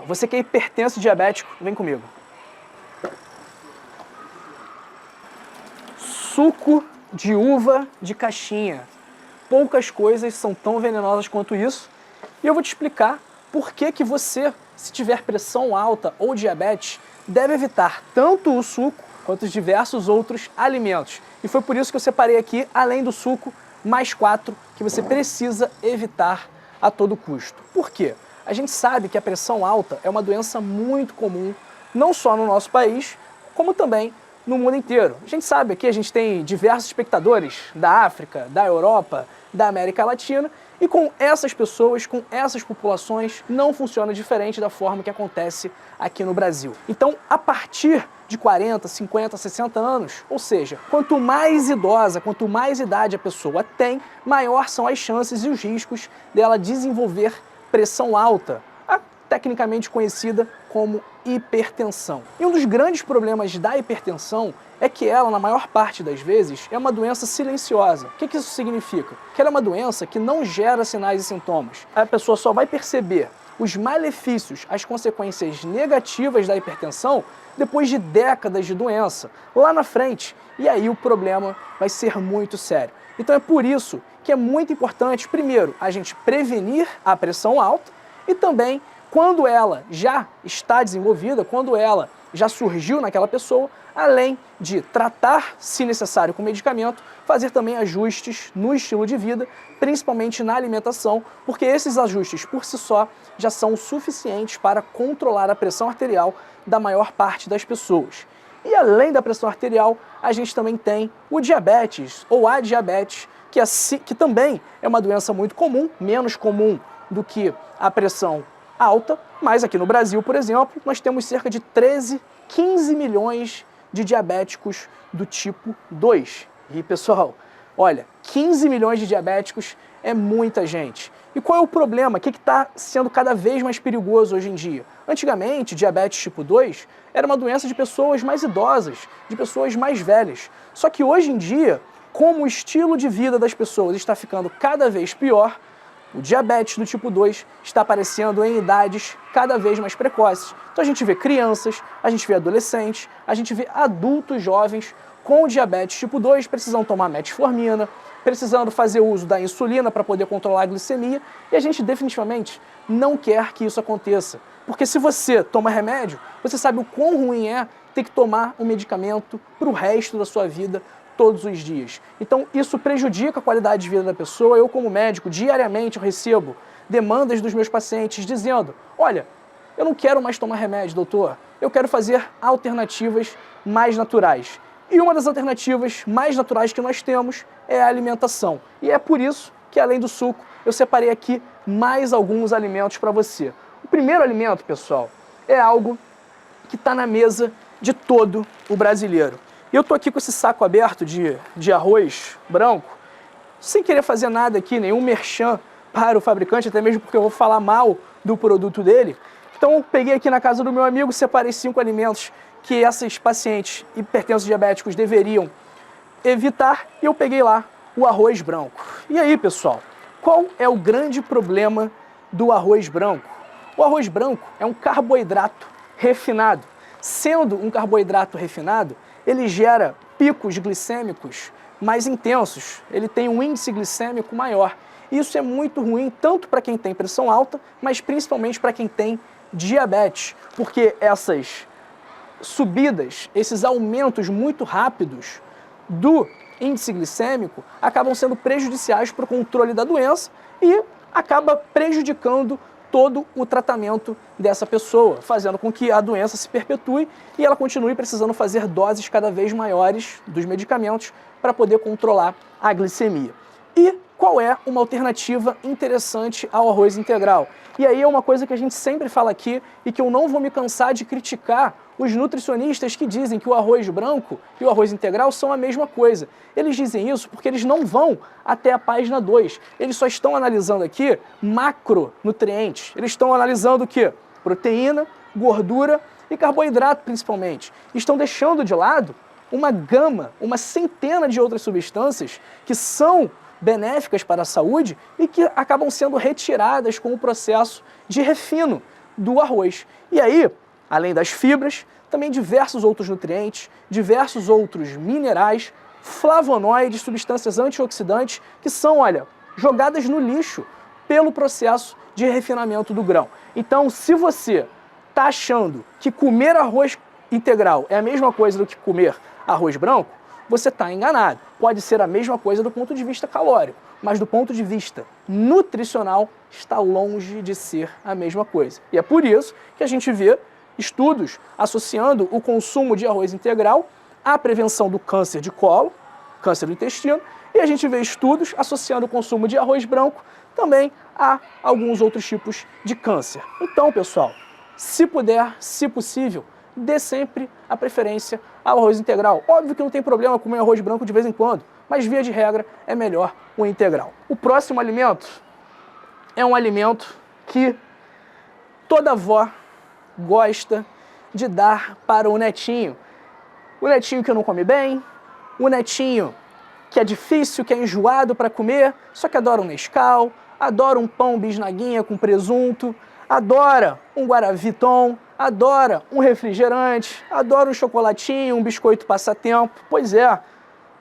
você que é hipertenso e diabético, vem comigo. Suco de uva de caixinha. Poucas coisas são tão venenosas quanto isso. E eu vou te explicar por que você, se tiver pressão alta ou diabetes, deve evitar tanto o suco quanto os diversos outros alimentos. E foi por isso que eu separei aqui, além do suco, mais 4 que você precisa evitar a todo custo. Por quê? A gente sabe que a pressão alta é uma doença muito comum, não só no nosso país, como também no mundo inteiro. A gente sabe que a gente tem diversos espectadores da África, da Europa, da América Latina, e com essas pessoas, com essas populações, não funciona diferente da forma que acontece aqui no Brasil. Então, a partir de 40, 50, 60 anos, ou seja, quanto mais idosa, quanto mais idade a pessoa tem, maior são as chances e os riscos dela desenvolver pressão alta, tecnicamente conhecida como hipertensão. E um dos grandes problemas da hipertensão é que ela, na maior parte das vezes, é uma doença silenciosa. O que isso significa? Que ela é uma doença que não gera sinais e sintomas. A pessoa só vai perceber os malefícios, as consequências negativas da hipertensão depois de décadas de doença, lá na frente. E aí o problema vai ser muito sério. Então é por isso que é muito importante, primeiro, a gente prevenir a pressão alta e também, quando ela já está desenvolvida, quando ela já surgiu naquela pessoa, além de tratar, se necessário, com medicamento, fazer também ajustes no estilo de vida, principalmente na alimentação, porque esses ajustes por si só já são suficientes para controlar a pressão arterial da maior parte das pessoas. E além da pressão arterial, a gente também tem o diabetes ou a diabetes, que também é uma doença muito comum, menos comum do que a pressão alta, mas aqui no Brasil, por exemplo, nós temos cerca de 13, 15 milhões de diabéticos do tipo 2. E pessoal, olha, 15 milhões de diabéticos é muita gente. E qual é o problema? O que está sendo cada vez mais perigoso hoje em dia? Antigamente, diabetes tipo 2 era uma doença de pessoas mais idosas, de pessoas mais velhas. Só que hoje em dia, como o estilo de vida das pessoas está ficando cada vez pior, o diabetes do tipo 2 está aparecendo em idades cada vez mais precoces. Então a gente vê crianças, a gente vê adolescentes, a gente vê adultos jovens com diabetes tipo 2 precisando tomar metformina, precisando fazer uso da insulina para poder controlar a glicemia, e a gente definitivamente não quer que isso aconteça. Porque se você toma remédio, você sabe o quão ruim é ter que tomar um medicamento para o resto da sua vida, todos os dias. Então isso prejudica a qualidade de vida da pessoa. Eu, como médico, diariamente eu recebo demandas dos meus pacientes dizendo: olha, eu não quero mais tomar remédio, doutor, eu quero fazer alternativas mais naturais. E uma das alternativas mais naturais que nós temos é a alimentação. E é por isso que, além do suco, eu separei aqui mais alguns alimentos para você. O primeiro alimento, pessoal, é algo que está na mesa de todo o brasileiro. E eu tô aqui com esse saco aberto de arroz branco, sem querer fazer nada aqui, nenhum merchan para o fabricante, até mesmo porque eu vou falar mal do produto dele. Então eu peguei aqui na casa do meu amigo, separei 5 alimentos que esses pacientes hipertensos diabéticos deveriam evitar, e eu peguei lá o arroz branco. E aí, pessoal, qual é o grande problema do arroz branco? O arroz branco é um carboidrato refinado. Sendo um carboidrato refinado, ele gera picos glicêmicos mais intensos, ele tem um índice glicêmico maior. Isso é muito ruim tanto para quem tem pressão alta, mas principalmente para quem tem diabetes, porque essas subidas, esses aumentos muito rápidos do índice glicêmico acabam sendo prejudiciais para o controle da doença e acaba prejudicando todo o tratamento dessa pessoa, fazendo com que a doença se perpetue e ela continue precisando fazer doses cada vez maiores dos medicamentos para poder controlar a glicemia. E qual é uma alternativa interessante ao arroz integral? E aí é uma coisa que a gente sempre fala aqui e que eu não vou me cansar de criticar os nutricionistas que dizem que o arroz branco e o arroz integral são a mesma coisa. Eles dizem isso porque eles não vão até a página 2. Eles só estão analisando aqui macronutrientes. Eles estão analisando o quê? Proteína, gordura e carboidrato principalmente. Estão deixando de lado uma gama, uma centena de outras substâncias que são benéficas para a saúde e que acabam sendo retiradas com o processo de refino do arroz. E aí, além das fibras, também diversos outros nutrientes, diversos outros minerais, flavonoides, substâncias antioxidantes, que são, olha, jogadas no lixo pelo processo de refinamento do grão. Então, se você está achando que comer arroz integral é a mesma coisa do que comer arroz branco, você está enganado. Pode ser a mesma coisa do ponto de vista calórico, mas do ponto de vista nutricional está longe de ser a mesma coisa. E é por isso que a gente vê estudos associando o consumo de arroz integral à prevenção do câncer de colo, câncer do intestino, e a gente vê estudos associando o consumo de arroz branco também a alguns outros tipos de câncer. Então, pessoal, se puder, se possível, dê sempre a preferência ao arroz integral. Óbvio que não tem problema comer arroz branco de vez em quando, mas via de regra é melhor o integral. O próximo alimento é um alimento que toda avó gosta de dar para o netinho. O netinho que não come bem, o netinho que é difícil, que é enjoado para comer, só que adora um Nescau, adora um pão bisnaguinha com presunto, adora um Guaraviton, adora um refrigerante, adora um chocolatinho, um biscoito passatempo. Pois é,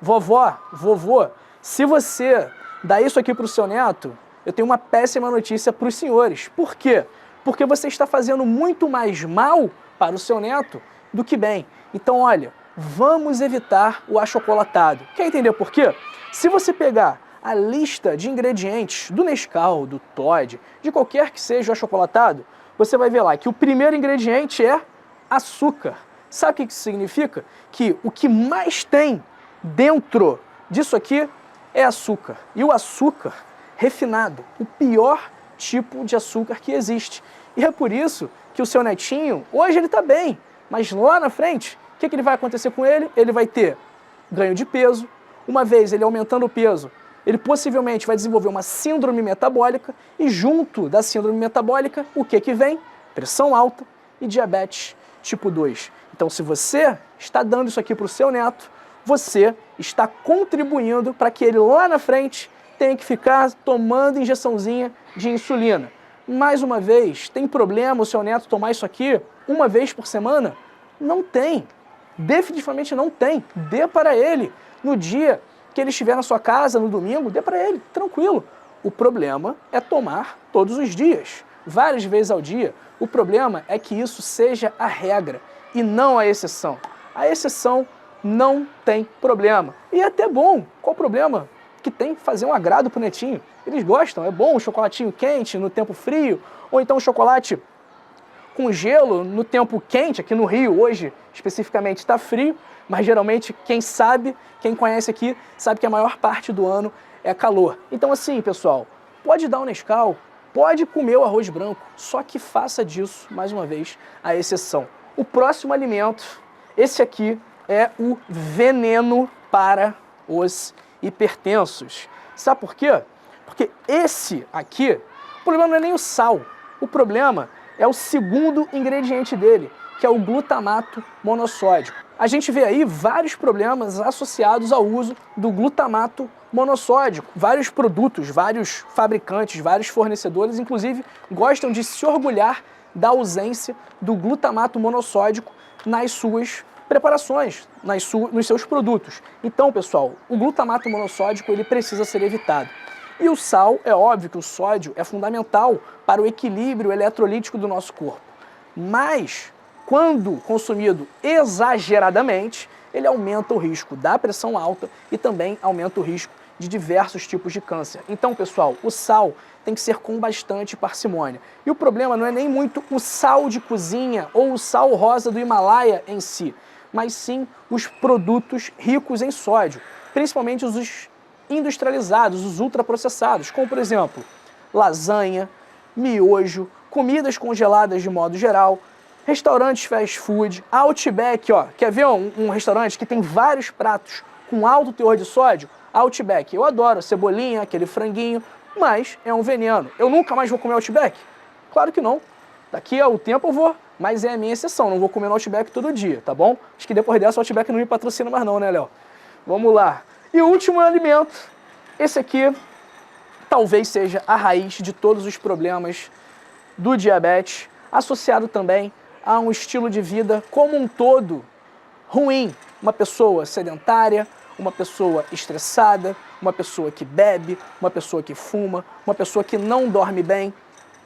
vovó, vovô, se você dá isso aqui para o seu neto, eu tenho uma péssima notícia para os senhores. Por quê? Porque você está fazendo muito mais mal para o seu neto do que bem. Então, olha, vamos evitar o achocolatado. Quer entender por quê? Se você pegar a lista de ingredientes do Nescau, do Toddy, de qualquer que seja o achocolatado, você vai ver lá que o primeiro ingrediente é açúcar. Sabe o que isso significa? Que o que mais tem dentro disso aqui é açúcar. E o açúcar refinado, o pior tipo de açúcar que existe. E é por isso que o seu netinho, hoje ele está bem, mas lá na frente, o que ele vai acontecer com ele? Ele vai ter ganho de peso. Uma vez ele aumentando o peso, ele possivelmente vai desenvolver uma síndrome metabólica e junto da síndrome metabólica, o que vem? Pressão alta e diabetes tipo 2. Então, se você está dando isso aqui para o seu neto, você está contribuindo para que ele lá na frente tenha que ficar tomando injeçãozinha de insulina. Mais uma vez, tem problema o seu neto tomar isso aqui uma vez por semana? Não tem. Definitivamente não tem. Dê para ele no dia que ele estiver na sua casa, no domingo, dê para ele, tranquilo. O problema é tomar todos os dias, várias vezes ao dia. O problema é que isso seja a regra e não a exceção. A exceção não tem problema. E é até bom. Qual o problema que tem fazer um agrado pro netinho? Eles gostam, é bom um chocolatinho quente no tempo frio, ou então um chocolate com gelo no tempo quente. Aqui no Rio hoje especificamente está frio, mas geralmente quem sabe, quem conhece aqui, sabe que a maior parte do ano é calor. Então assim, pessoal, pode dar um Nescau, pode comer o arroz branco, só que faça disso, mais uma vez, a exceção. O próximo alimento, esse aqui é o veneno para os hipertensos. Sabe por quê? Porque esse aqui, o problema não é nem o sal, o problema é o segundo ingrediente dele, que é o glutamato monossódico. A gente vê aí vários problemas associados ao uso do glutamato monossódico. Vários produtos, vários fabricantes, vários fornecedores, inclusive, gostam de se orgulhar da ausência do glutamato monossódico nas suas preparações, nos seus produtos. Então, pessoal, o glutamato monossódico ele precisa ser evitado. E o sal, é óbvio que o sódio é fundamental para o equilíbrio eletrolítico do nosso corpo. Mas, quando consumido exageradamente, ele aumenta o risco da pressão alta e também aumenta o risco de diversos tipos de câncer. Então, pessoal, o sal tem que ser com bastante parcimônia. E o problema não é nem muito o sal de cozinha ou o sal rosa do Himalaia em si, mas sim os produtos ricos em sódio, principalmente os industrializados, os ultraprocessados, como por exemplo, lasanha, miojo, comidas congeladas de modo geral, restaurantes fast food, Outback, ó, quer ver um restaurante que tem vários pratos com alto teor de sódio? Outback, eu adoro, cebolinha, aquele franguinho, mas é um veneno. Eu nunca mais vou comer Outback? Claro que não. Daqui ao tempo eu vou, mas é a minha exceção, não vou comer no Outback todo dia, tá bom? Acho que depois dessa o Outback não me patrocina mais não, né, Léo? Vamos lá. E o último alimento, esse aqui, talvez seja a raiz de todos os problemas do diabetes, associado também a um estilo de vida como um todo ruim. Uma pessoa sedentária, uma pessoa estressada, uma pessoa que bebe, uma pessoa que fuma, uma pessoa que não dorme bem.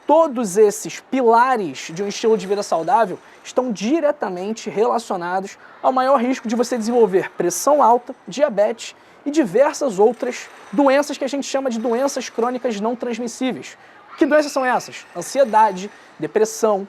Todos esses pilares de um estilo de vida saudável estão diretamente relacionados ao maior risco de você desenvolver pressão alta, diabetes e diversas outras doenças que a gente chama de doenças crônicas não transmissíveis. Que doenças são essas? Ansiedade, depressão,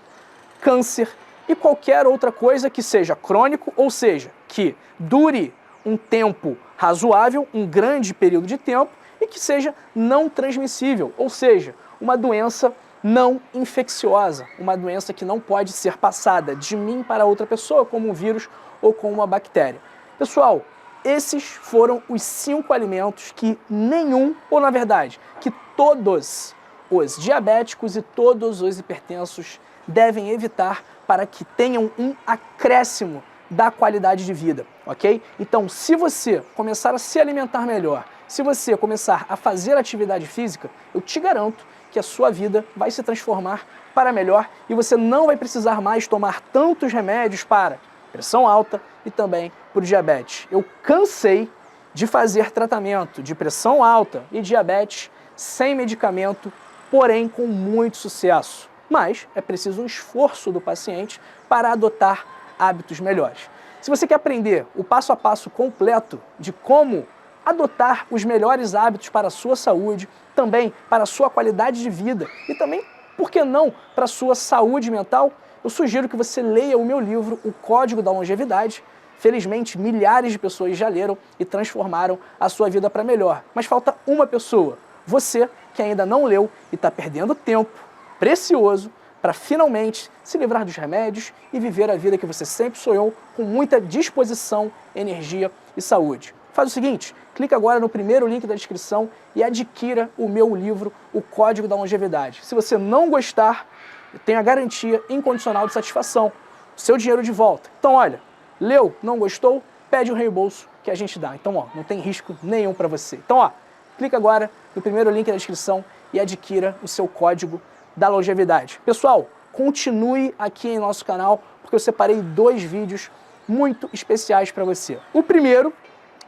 câncer e qualquer outra coisa que seja crônico, ou seja, que dure um tempo razoável, um grande período de tempo, e que seja não transmissível, ou seja, uma doença não infecciosa, uma doença que não pode ser passada de mim para outra pessoa, como um vírus ou como uma bactéria. Pessoal, esses foram os 5 alimentos que nenhum, ou na verdade, que todos os diabéticos e todos os hipertensos devem evitar para que tenham um acréscimo da qualidade de vida, ok? Então, se você começar a se alimentar melhor, se você começar a fazer atividade física, eu te garanto que a sua vida vai se transformar para melhor e você não vai precisar mais tomar tantos remédios para pressão alta e também por diabetes. Eu cansei de fazer tratamento de pressão alta e diabetes sem medicamento, porém com muito sucesso. Mas é preciso um esforço do paciente para adotar hábitos melhores. Se você quer aprender o passo a passo completo de como adotar os melhores hábitos para a sua saúde, também para a sua qualidade de vida e também, por que não, para a sua saúde mental, eu sugiro que você leia o meu livro, O Código da Longevidade. Felizmente, milhares de pessoas já leram e transformaram a sua vida para melhor. Mas falta uma pessoa, você que ainda não leu e está perdendo tempo precioso para finalmente se livrar dos remédios e viver a vida que você sempre sonhou com muita disposição, energia e saúde. Faz o seguinte, clica agora no primeiro link da descrição e adquira o meu livro, O Código da Longevidade. Se você não gostar, eu tenho a garantia incondicional de satisfação, seu dinheiro de volta. Então olha, leu, não gostou, pede um reembolso que a gente dá. Então ó, não tem risco nenhum para você. Então ó, clica agora no primeiro link da descrição e adquira o seu Código da Longevidade. Pessoal, continue aqui em nosso canal, porque eu separei 2 vídeos muito especiais para você. O primeiro,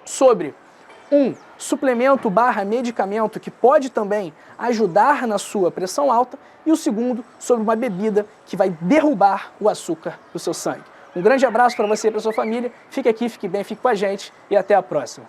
sobre um suplemento / medicamento que pode também ajudar na sua pressão alta, e o segundo, sobre uma bebida que vai derrubar o açúcar do seu sangue. Um grande abraço para você e para sua família, fique aqui, fique bem, fique com a gente e até a próxima.